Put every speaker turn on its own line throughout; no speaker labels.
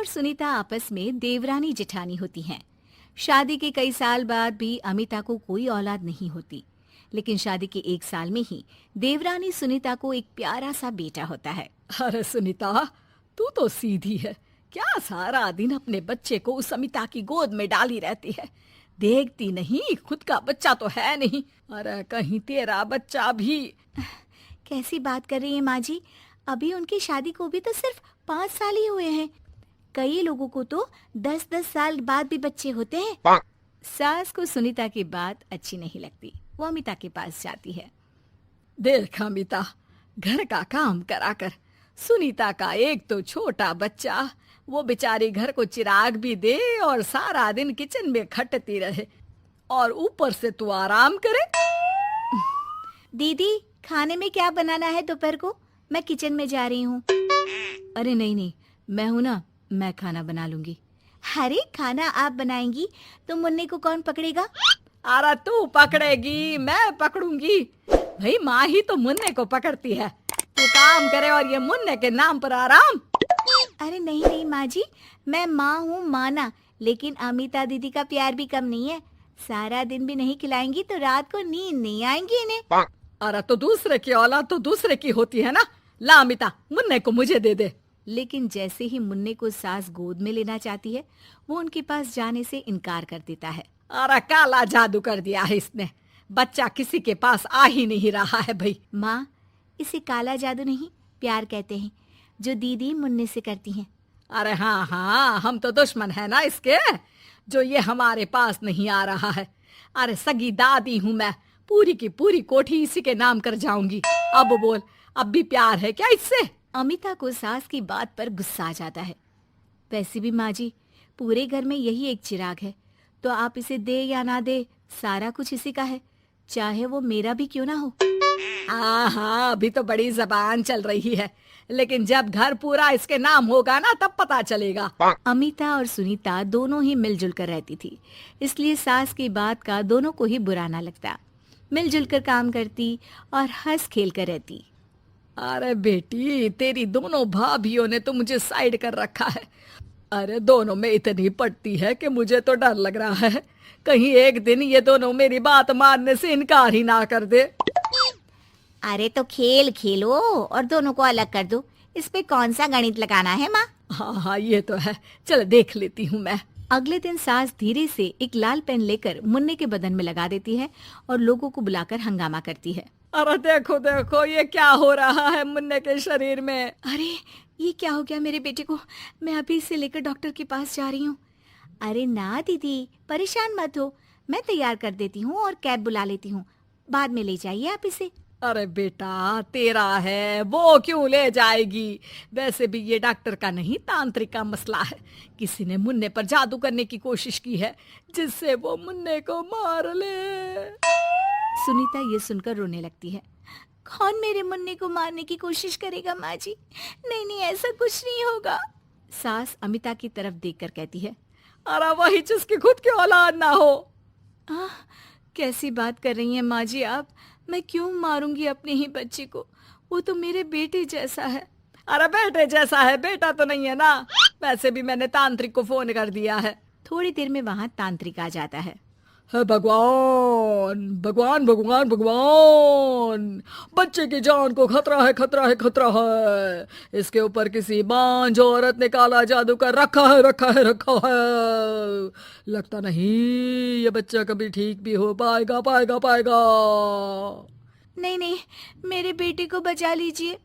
सुनीता आपस में देवरानी जेठानी होती हैं। शादी के कई साल बाद भी अमिता को कोई औलाद नहीं होती, लेकिन शादी के 1 साल में ही देवरानी सुनीता को एक प्यारा सा बेटा होता है।
अरे सुनीता, तू तो सीधी है। क्या सारा दिन अपने बच्चे को उस अमिता की गोद में डाली रहती है? देखती नहीं, खुद का बच्चा तो है नहीं। अरे कहीं तेरा बच्चा भी।
कैसी बात कर रही है माँ जी? अभी उनकी शादी को भी तो सिर्फ 5 साल ही हुए हैं। कई लोगों को तो 10-10 साल बाद भी बच्चे होते हैं। सास को सुनीता की बात अच्छी नहीं लगती। वो अमिता के पास जाती है।
देख अमिता, घर का काम कराकर सुनीता का एक तो छोटा बच्चा, वो बेचारी घर को चिराग भी दे और सारा दिन किचन में खटती रहे, और ऊपर से तू आराम करे।
दीदी, खाने में क्या बनाना है दोपहर को? मैं किचन में जा रही हूँ। अरे नहीं, मैं हूँ ना, मैं खाना बना लूंगी। अरे खाना आप बनाएंगी तो मुन्ने को कौन पकड़ेगा?
अरे तू पकड़ेगी, मैं पकड़ूंगी। भाई माँ ही तो मुन्ने को पकड़ती है। तू काम करे और ये मुन्ने के नाम पर आराम।
अरे नहीं माँ जी, मैं माँ हूँ माना, लेकिन अमिता दीदी का प्यार भी कम नहीं है। सारा दिन भी नहीं खिलाएंगी तो रात को नींद नहीं आएंगी इन्हें।
अरे तो दूसरे की औलाद तो दूसरे की होती है ना। ला अमिता, मुन्ने को मुझे दे दे।
लेकिन जैसे ही मुन्ने को सास गोद में लेना चाहती है, वो उनके पास जाने से इनकार कर देता है।
अरे काला जादू कर दिया है इसने। बच्चा किसी के पास आ ही नहीं रहा है भाई।
माँ, इसे काला जादू नहीं, प्यार कहते हैं, जो दीदी मुन्ने से करती हैं।
अरे हाँ, हम तो दुश्मन है ना इसके, जो ये हमारे पास नहीं आ रहा है। अरे सगी दादी हूँ मैं, पूरी की पूरी कोठी इसी के नाम कर जाऊंगी। अब बोल, अब भी प्यार है क्या इससे?
अमिता को सास की बात पर गुस्सा आ जाता है। वैसे भी माँ जी, पूरे घर में यही एक चिराग है, तो आप इसे दे या ना दे, सारा कुछ इसी का है, चाहे वो मेरा भी क्यों ना हो।
हाँ, अभी तो बड़ी जबान चल रही है, लेकिन जब घर पूरा इसके नाम होगा ना, तब पता चलेगा।
अमिता और सुनीता दोनों ही मिलजुल कर रहती थी, इसलिए सास की बात का दोनों को ही बुरा ना लगता। मिलजुल कर काम करती और हंस खेल कर रहती।
अरे बेटी, तेरी दोनों भाभियों ने तो मुझे साइड कर रखा है। अरे दोनों में इतनी पड़ती है कि मुझे तो डर लग रहा है, कहीं एक दिन ये दोनों मेरी बात मानने से इनकार ही ना कर दे।
अरे तो खेल खेलो और दोनों को अलग कर दो, इस पे कौन सा गणित लगाना है माँ?
हाँ, ये तो है, चल देख लेती हूँ मैं।
अगले दिन सास धीरे से एक लाल पेन लेकर मुन्ने के बदन में लगा देती है और लोगों को बुलाकर हंगामा करती है।
अरे देखो देखो, ये क्या हो रहा है मुन्ने के शरीर में?
अरे ये क्या हो गया मेरे बेटे को? मैं अभी इसे लेकर डॉक्टर के पास जा रही हूँ। अरे ना दीदी, परेशान मत हो, मैं तैयार कर देती हूँ और कैब बुला लेती हूँ, बाद में ले जाइए आप इसे।
अरे बेटा, तेरा है, वो क्यों ले जाएगी? वैसे भी ये डॉक्टर का नहीं, तांत्रिक का मसला है। किसी ने मुन्ने पर जादू करने की कोशिश की है, जिससे वो मुन्ने को मार ले।
सुनीता ये सुनकर रोने लगती है। कौन मेरे मुन्ने को मारने की कोशिश करेगा माँ जी? नहीं, ऐसा कुछ नहीं होगा। सास अमिता की तरफ देखकर कहती है।
अरे वही जिसकी खुद की औलाद ना हो।
कैसी बात कर रही हैं माँ जी आप? मैं क्यों मारूंगी अपने ही बच्चे को? वो तो मेरे बेटे जैसा है।
अरे बेटे जैसा है, बेटा तो नहीं है ना। वैसे भी मैंने तांत्रिक को फोन कर दिया है।
थोड़ी देर में वहाँ तांत्रिक आ जाता है।
भगवान भगवान भगवान भगवान, बच्चे की जान को खतरा है, खतरा है, खतरा है। इसके ऊपर किसी बांझ औरत ने काला जादू कर रखा है, रखा है, रखा है। लगता नहीं ये बच्चा कभी ठीक भी हो पाएगा, पाएगा।
नहीं, मेरे बेटे को बचा लीजिए।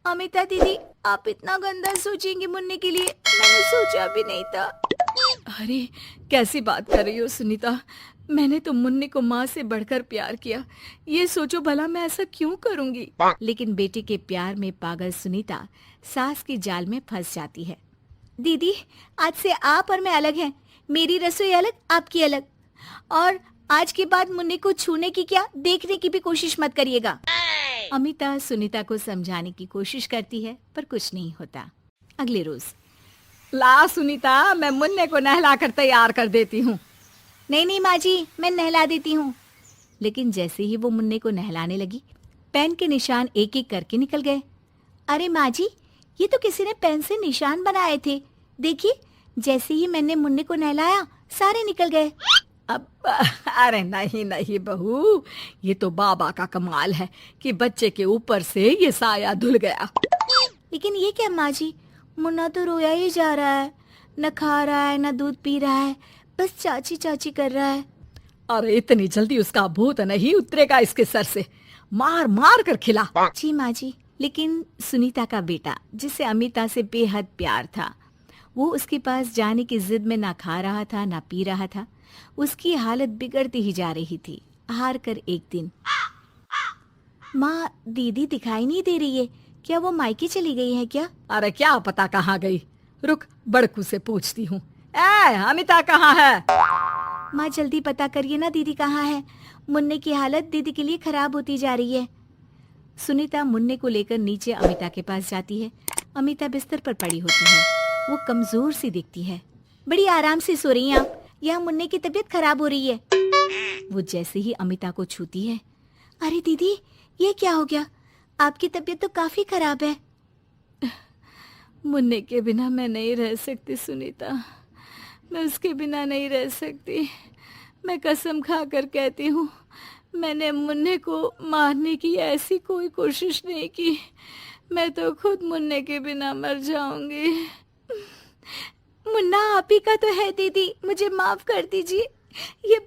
अमिता दीदी, आप इतना गंदा सोचेंगी मुन्ने के लिए, मैंने सोचा भी नहीं था। अरे कैसी बात कर रही हो सुनीता? मैंने तो मुन्ने को माँ से बढ़कर प्यार किया, ये सोचो भला मैं ऐसा क्यों करूंगी? लेकिन बेटे के प्यार में पागल सुनीता सास की जाल में फंस जाती है। दीदी, आज से आप और मैं अलग हैं, मेरी रसोई अलग, आपकी अलग, और आज के बाद मुन्ने को छूने की क्या, देखने की भी कोशिश मत करिएगा। अमिता सुनीता को समझाने की कोशिश करती है, पर कुछ नहीं होता। अगले रोज।
ला सुनीता, मैं मुन्ने को नहला कर तैयार कर देती हूँ।
नहीं माँ जी, मैं नहला देती हूँ। लेकिन जैसे ही वो मुन्ने को नहलाने लगी, पेन के निशान एक एक करके निकल गए। अरे माँ जी, ये तो किसी ने पेन से निशान बनाए थे, देखिए, जैसे ही मैंने मुन्ने को नहलाया सारे निकल गए।
अब अरे नहीं नहीं बहू, ये तो बाबा का कमाल है कि बच्चे के ऊपर से ये साया धुल गया।
लेकिन ये क्या माँ जी, मुन्ना तो रोया ही जा रहा है, न खा रहा है न दूध पी रहा है, बस चाची चाची कर रहा है।
अरे इतनी जल्दी उसका भूत नहीं उतरेगा इसके सर से, मार मार कर खिला।
जी माँ जी, लेकिन सुनीता का बेटा जिसे अमिता से बेहद प्यार था, वो उसके पास जाने की जिद में ना खा रहा था ना पी रहा था। उसकी हालत बिगड़ती ही जा रही थी। हार कर एक दिन, माँ दीदी दिखाई नहीं दे रही है, क्या वो मायके चली गई है क्या?
अरे क्या पता कहाँ गई, रुक बड़कू से पूछती हूँ। ए अमिता कहाँ है?
माँ जल्दी पता करिए ना दीदी कहाँ है, मुन्ने की हालत दीदी के लिए खराब होती जा रही है। सुनीता मुन्ने को लेकर नीचे अमिता के पास जाती है। अमिता बिस्तर पर पड़ी होती है, वो कमजोर सी दिखती है। बड़ी आराम से सो रही हैं आप, यहाँ मुन्ने की तबीयत खराब हो रही है। वो जैसे ही अमिता को छूती है, अरे दीदी ये क्या हो गया, आपकी तबीयत तो काफी खराब है।
मुन्ने के बिना मैं नहीं रह सकती सुनीता, मैं उसके बिना नहीं रह सकती। मैं कसम खा कर कहती हूँ, मैंने मुन्ने को मारने की ऐसी कोई कोशिश नहीं की। मैं तो खुद मुन्ने के बिना मर जाऊंगी।
मुन्ना आप ही का तो है दीदी, मुझे माफ कर दीजिए। ये